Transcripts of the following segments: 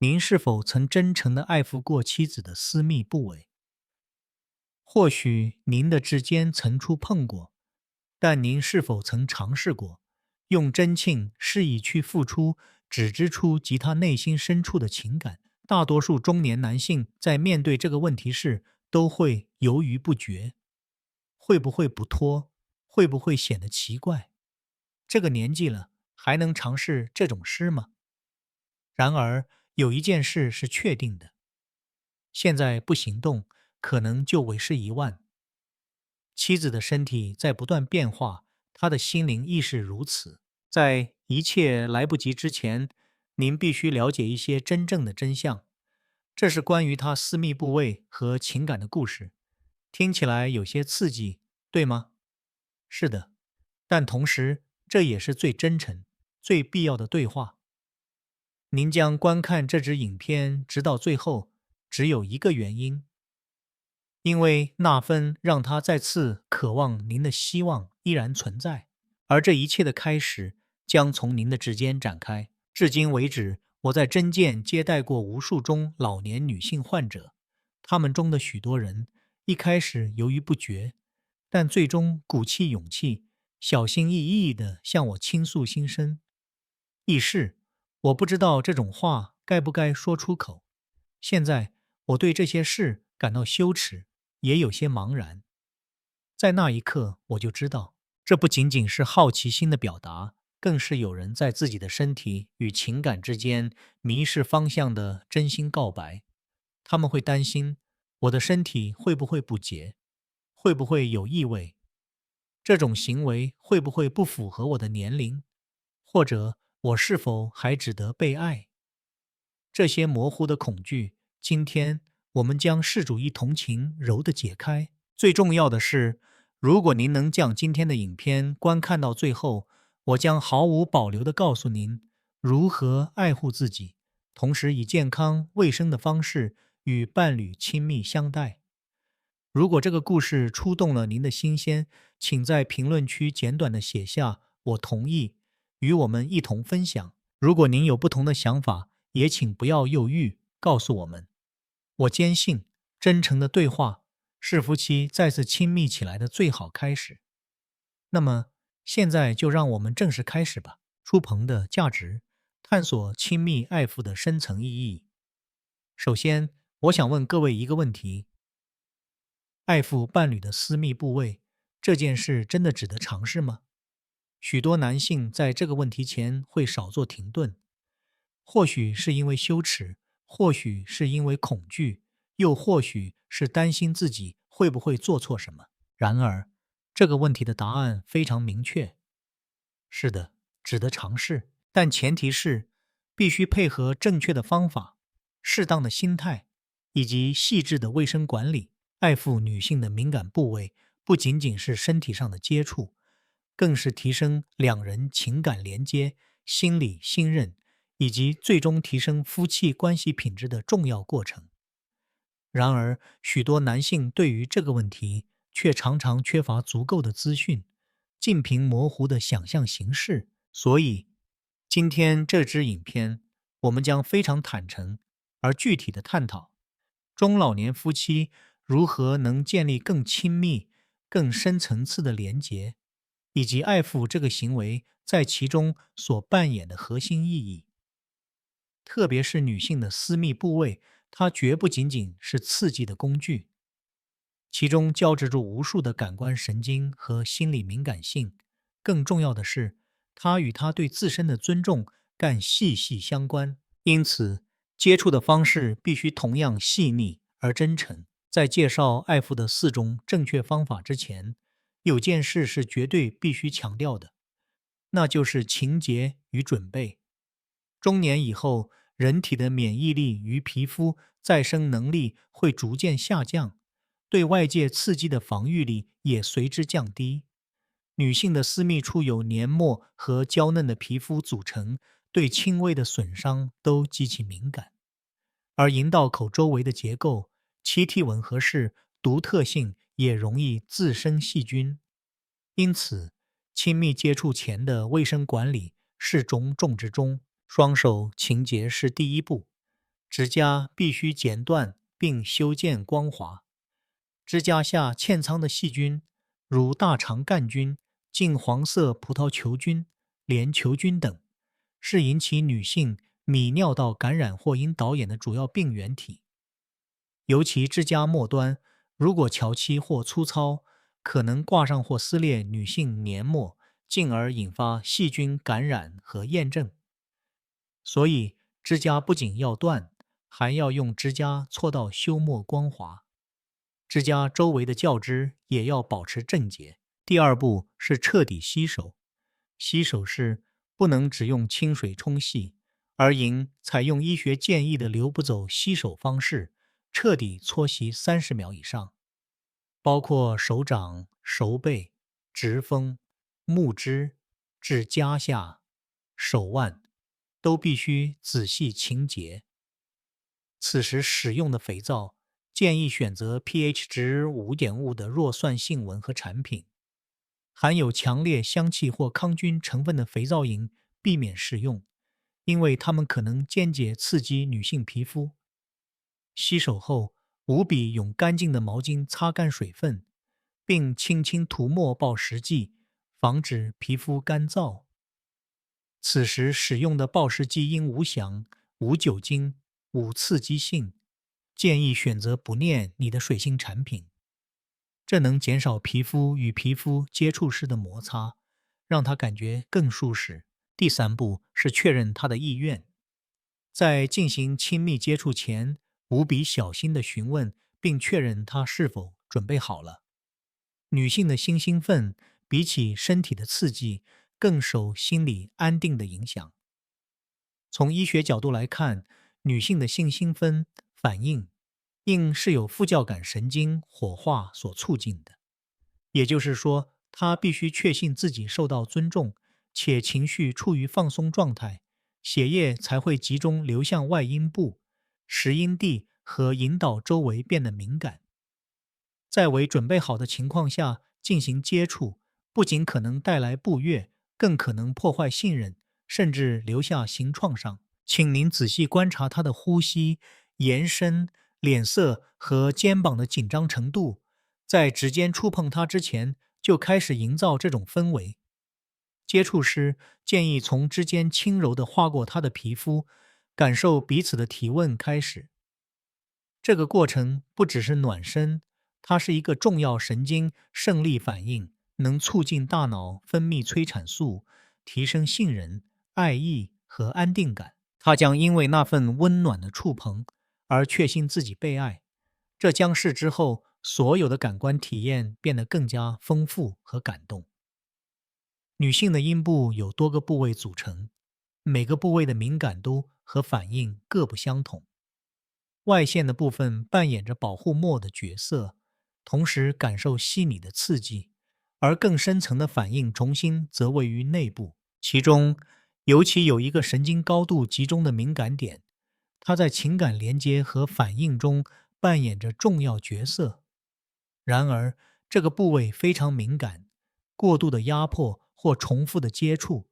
您是否曾真诚地爱抚过妻子的私密部位？或许您的指尖曾触碰过，但您是否曾尝试过用真情示意去付出，只支出及他内心深处的情感？大多数中年男性在面对这个问题时，都会犹豫不决，会不会不妥？会不会显得奇怪？这个年纪了，还能尝试这种事吗？然而，有一件事是确定的：现在不行动，可能就为时已晚。妻子的身体在不断变化，他的心灵亦是如此。在一切来不及之前，您必须了解一些真正的真相。这是关于他私密部位和情感的故事。听起来有些刺激，对吗？是的，但同时这也是最真诚、最必要的对话。您将观看这支影片直到最后，只有一个原因，因为那份让他再次渴望您的希望依然存在，而这一切的开始将从您的指尖展开。至今为止，我在针见接待过无数中老年女性患者，他们中的许多人一开始犹豫不决，但最终鼓起勇气，小心翼翼地向我倾诉心声。亦是，我不知道这种话该不该说出口。现在我对这些事感到羞耻，也有些茫然。在那一刻，我就知道，这不仅仅是好奇心的表达，更是有人在自己的身体与情感之间迷失方向的真心告白。他们会担心我的身体会不会不洁，会不会有异味，这种行为会不会不符合我的年龄，或者我是否还值得被爱？这些模糊的恐惧，今天我们将事主一同情柔地解开。最重要的是，如果您能将今天的影片观看到最后，我将毫无保留地告诉您如何爱护自己，同时以健康卫生的方式与伴侣亲密相待。如果这个故事触动了您的心弦，请在评论区简短地写下"我同意"，与我们一同分享。如果您有不同的想法，也请不要犹豫，告诉我们。我坚信，真诚的对话是夫妻再次亲密起来的最好开始。那么，现在就让我们正式开始吧。触碰的价值，探索亲密爱抚的深层意义。首先，我想问各位一个问题：爱抚伴侣的私密部位，这件事真的值得尝试吗？许多男性在这个问题前会少做停顿，或许是因为羞耻，或许是因为恐惧，又或许是担心自己会不会做错什么。然而，这个问题的答案非常明确：是的，值得尝试，但前提是必须配合正确的方法、适当的心态以及细致的卫生管理。爱抚女性的敏感部位，不仅仅是身体上的接触，更是提升两人情感连接、心理信任以及最终提升夫妻关系品质的重要过程。然而，许多男性对于这个问题却常常缺乏足够的资讯，尽凭模糊的想象形式。所以，今天这支影片，我们将非常坦诚而具体的探讨中老年夫妻如何能建立更亲密、更深层次的连结，以及爱抚这个行为在其中所扮演的核心意义。特别是女性的私密部位，它绝不仅仅是刺激的工具，其中交织着无数的感官神经和心理敏感性。更重要的是，它与她对自身的尊重干息息相关。因此，接触的方式必须同样细腻而真诚。在介绍爱抚的4种正确方法之前，有件事是绝对必须强调的，那就是情节与准备。中年以后，人体的免疫力与皮肤再生能力会逐渐下降，对外界刺激的防御力也随之降低。女性的私密处有黏膜和娇嫩的皮肤组成，对轻微的损伤都极其敏感。而阴道口周围的结构、气体吻合式独特性也容易滋生细菌。因此，亲密接触前的卫生管理是重中之重。双手情节是第一步，指甲必须剪断并修剪光滑。指甲下嵌藏的细菌，如大肠杆菌、近黄色葡萄球菌、链球菌等，是引起女性泌尿道感染或因导眼的主要病原体。尤其指甲末端如果翘起或粗糙，可能挂上或撕裂女性黏膜，进而引发细菌感染和炎症。所以，指甲不仅要断，还要用指甲搓到修末光滑。指甲周围的角质也要保持整洁。第二步是彻底洗手。洗手时不能只用清水冲洗，而应采用医学建议的流不走洗手方式，彻底搓洗30秒以上，包括手掌、手背、指缝、木肢至甲下、手腕，都必须仔细清洁。此时使用的肥皂建议选择 pH 值5.5的弱酸性纹和产品。含有强烈香气或抗菌成分的肥皂饮避免食用，因为它们可能间接刺激女性皮肤。洗手后，务必用干净的毛巾擦干水分，并轻轻涂抹保湿剂，防止皮肤干燥。此时使用的保湿剂应无香、无酒精、无刺激性，建议选择不粘你的水性产品。这能减少皮肤与皮肤接触时的摩擦，让它感觉更舒适。第三步是确认他的意愿。在进行亲密接触前，务必小心地询问并确认他是否准备好了。女性的性兴奋比起身体的刺激更受心理安定的影响。从医学角度来看，女性的性兴奋反应应是由副交感神经活化所促进的，也就是说，她必须确信自己受到尊重，且情绪处于放松状态，血液才会集中流向外阴部，使阴蒂和阴道周围变得敏感。在未准备好的情况下进行接触，不仅可能带来不悦，更可能破坏信任，甚至留下新创伤。请您仔细观察他的呼吸、延伸、脸色和肩膀的紧张程度，在指尖触碰他之前就开始营造这种氛围。接触时，建议从指尖轻柔地划过他的皮肤，感受彼此的体温开始。这个过程不只是暖身，它是一个重要神经胜利反应，能促进大脑分泌催产素，提升信任、爱意和安定感。他将因为那份温暖的触碰而确信自己被爱，这将使之后所有的感官体验变得更加丰富和感动。女性的阴部有多个部位组成，每个部位的敏感度和反应各不相同。外线的部分扮演着保护膜的角色，同时感受细腻的刺激，而更深层的反应中心则位于内部，其中尤其有一个神经高度集中的敏感点，它在情感连接和反应中扮演着重要角色。然而，这个部位非常敏感，过度的压迫或重复的接触，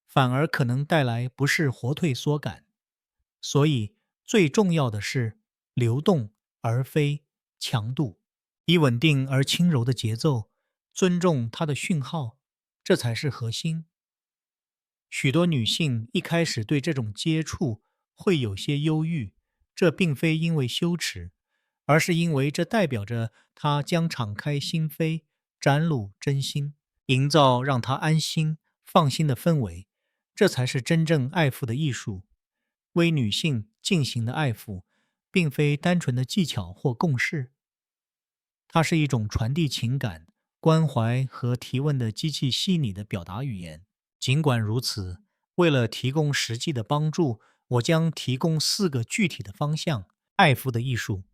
反而可能带来不适或退缩感。所以，最重要的是流动而非强度，以稳定而轻柔的节奏，尊重它的讯号，这才是核心。许多女性一开始对这种接触会有些忧郁，这并非因为羞耻，而是因为这代表着她将敞开心扉，展露真心，营造让她安心、放心的氛围，这才是真正爱抚的艺术。为女性进行的爱抚，并非单纯的技巧或共识，它是一种传递情感、关怀和提问的极其细腻的表达语言。尽管如此，为了提供实际的帮助，我将提供4个具体的方向：爱抚的艺术，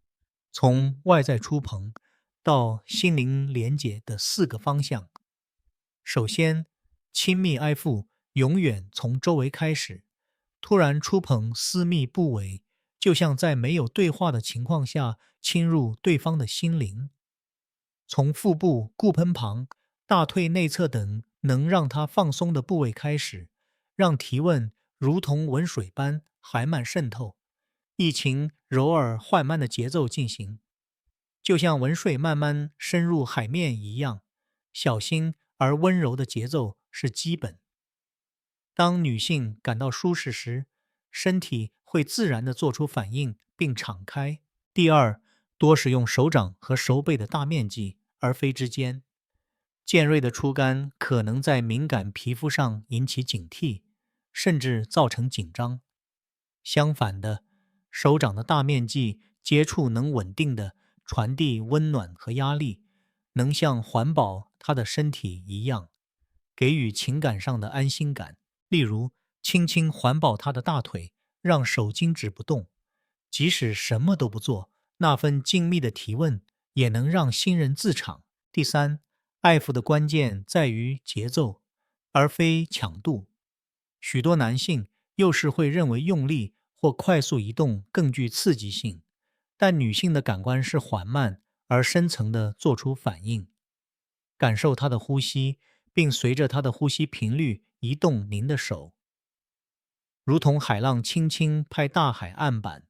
从外在触碰到心灵连结的4个方向。首先，亲密爱抚永远从周围开始，突然触碰私密部位，就像在没有对话的情况下侵入对方的心灵。从腹部、骨盆旁、大腿内侧等能让他放松的部位开始，让提问如同温水般缓慢渗透，一情柔而缓慢的节奏进行，就像文水慢慢深入海面一样，小心而温柔的节奏是基本。当女性感到舒适时，身体会自然地做出反应并敞开。第二，多使用手掌和手背的大面积，而非指尖。尖锐的触感可能在敏感皮肤上引起警惕，甚至造成紧张。相反的，手掌的大面积接触能稳定地传递温暖和压力，能像环保他的身体一样，给予情感上的安心感。例如，轻轻环抱他的大腿，让手静止不动，即使什么都不做，那份精密的提问也能让新人自场。第三，爱抚的关键在于节奏，而非强度。许多男性又是会认为用力或快速移动更具刺激性，但女性的感官是缓慢而深层的做出反应，感受她的呼吸，并随着她的呼吸频率移动您的手，如同海浪轻轻拍大海岸板，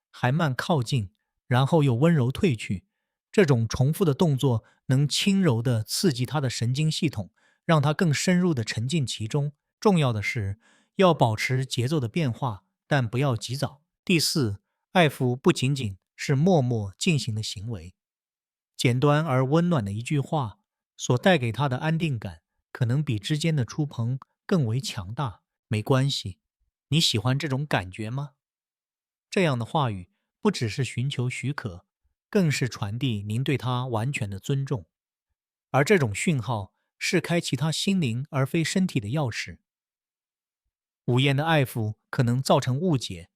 还慢靠近，然后又温柔退去。这种重复的动作能轻柔地刺激他的神经系统，让他更深入地沉浸其中。重要的是要保持节奏的变化，但不要急躁。第四，爱抚不仅仅是默默进行的行为，简单而温暖的一句话所带给他的安定感，可能比之间的触碰更为强大。没关系，你喜欢这种感觉吗？这样的话语不只是寻求许可，更是传递您对他完全的尊重，而这种讯号是开启他心灵而非身体的钥匙。无言的爱抚可能造成误解，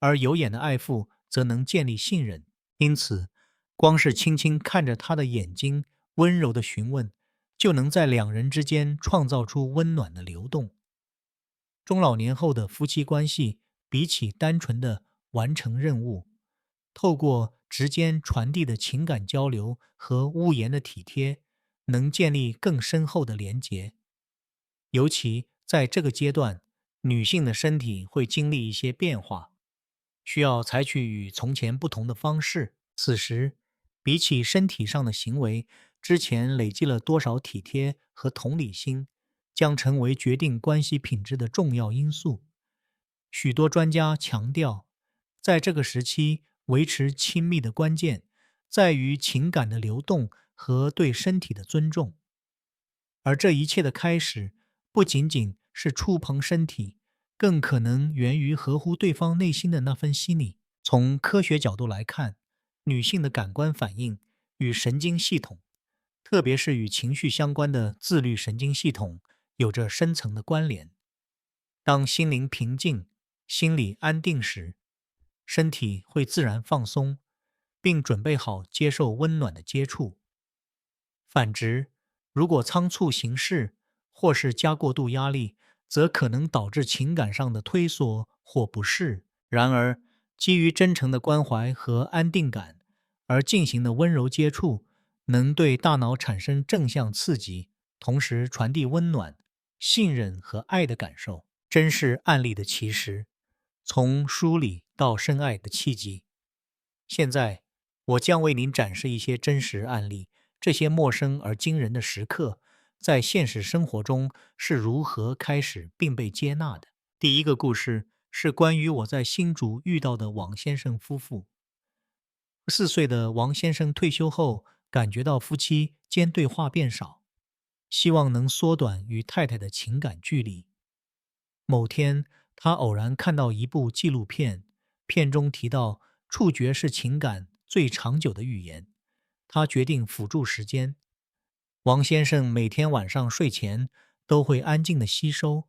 而有眼的爱抚则能建立信任。因此，光是轻轻看着他的眼睛，温柔的询问，就能在两人之间创造出温暖的流动。中老年后的夫妻关系，比起单纯的完成任务，透过直接传递的情感交流和屋檐的体贴，能建立更深厚的连结。尤其在这个阶段，女性的身体会经历一些变化，需要采取与从前不同的方式。此时，比起身体上的行为，之前累积了多少体贴和同理心，将成为决定关系品质的重要因素。许多专家强调，在这个时期维持亲密的关键在于情感的流动和对身体的尊重，而这一切的开始不仅仅是触碰身体，更可能源于合乎对方内心的那份细腻。从科学角度来看，女性的感官反应与神经系统，特别是与情绪相关的自律神经系统，有着深层的关联。当心灵平静、心理安定时，身体会自然放松，并准备好接受温暖的接触。反之，如果仓促行事或是加过度压力，则可能导致情感上的退缩或不适。然而，基于真诚的关怀和安定感而进行的温柔接触，能对大脑产生正向刺激，同时传递温暖、信任和爱的感受。真实案例的起始，从疏离到深爱的契机。现在，我将为您展示一些真实案例，这些陌生而惊人的时刻，在现实生活中是如何开始并被接纳的。第一个故事是关于我在新竹遇到的王先生夫妇。4岁的王先生退休后，感觉到夫妻间对话变少，希望能缩短与太太的情感距离。某天，他偶然看到一部纪录片，片中提到触觉是情感最长久的语言。他决定辅助时间。王先生每天晚上睡前都会安静地吸收，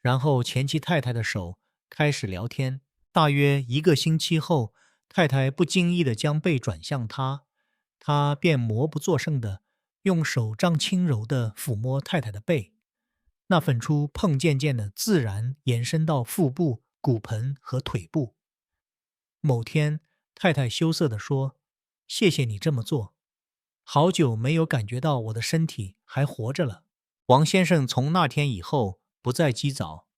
然后牵起太太的手开始聊天。大约1个星期后，太太不经意地将背转向他，他便默不作声地用手杖轻柔地抚摸太太的背。那份触碰渐渐的自然延伸到腹部、骨盆和腿部。某天，太太羞涩地说：谢谢你这么做，好久没有感觉到我的身体还活着了。王先生从那天以后不再急躁，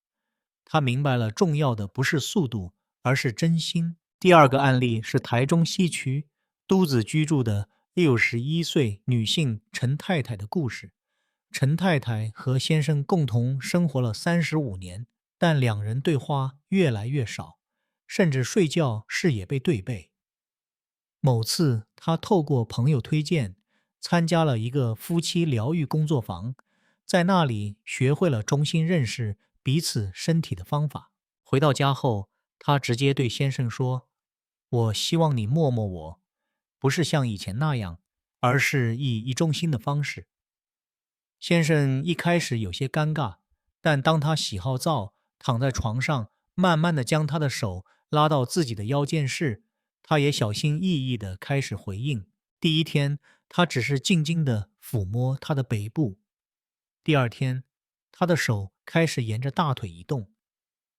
他明白了重要的不是速度，而是真心。第二个案例是台中西区都子居住的61岁女性陈太太的故事。陈太太和先生共同生活了35年，但两人对话越来越少，甚至睡觉视野被对背。某次，她透过朋友推荐，参加了一个夫妻疗愈工作坊，在那里学会了重新认识彼此身体的方法。回到家后，她直接对先生说：“我希望你摸摸我，不是像以前那样，而是以一中心的方式。”先生一开始有些尴尬，但当他洗好澡，躺在床上，慢慢的将他的手拉到自己的腰间时，他也小心翼翼地开始回应。第一天，他只是静静地抚摸他的背部；第二天，他的手开始沿着大腿移动；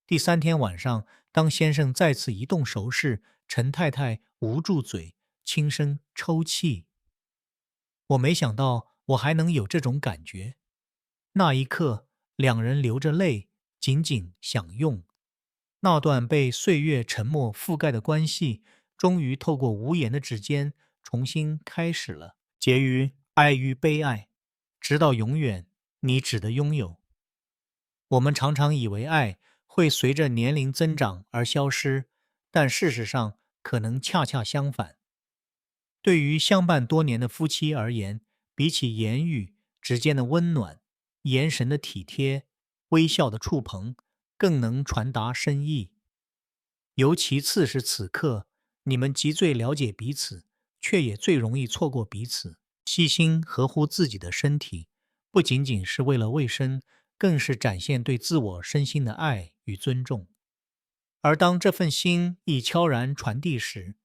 第三天晚上，当先生再次移动手时，陈太太捂住嘴，轻声抽泣。我没想到我还能有这种感觉。那一刻，两人流着泪，紧紧相拥。那段被岁月沉默覆盖的关系，终于透过无言的指尖重新开始了，结于爱与被爱，直到永远，你只得拥有。我们常常以为爱会随着年龄增长而消失，但事实上可能恰恰相反。对于相伴多年的夫妻而言，比起言语之间的温暖，眼神的体贴，微笑的触碰，更能传达深意。尤其此刻，你们既最了解彼此，却也最容易错过彼此。细心呵护自己的身体，不仅仅是为了卫生，更是展现对自我身心的爱与尊重。而当这份心意悄然传递时，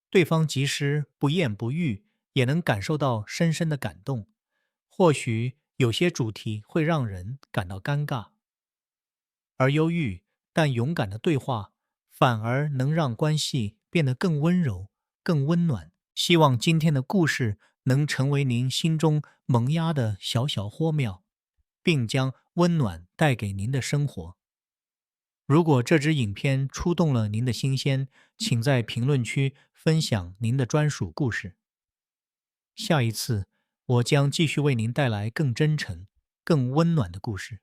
对方即使不言不语，也能感受到深深的感动。或许有些主题会让人感到尴尬，而忧郁但勇敢的对话，反而能让关系变得更温柔、更温暖。希望今天的故事能成为您心中萌芽的小小火苗，并将温暖带给您的生活。如果这支影片触动了您的心弦，请在评论区分享您的专属故事。下一次，我将继续为您带来更真诚、更温暖的故事。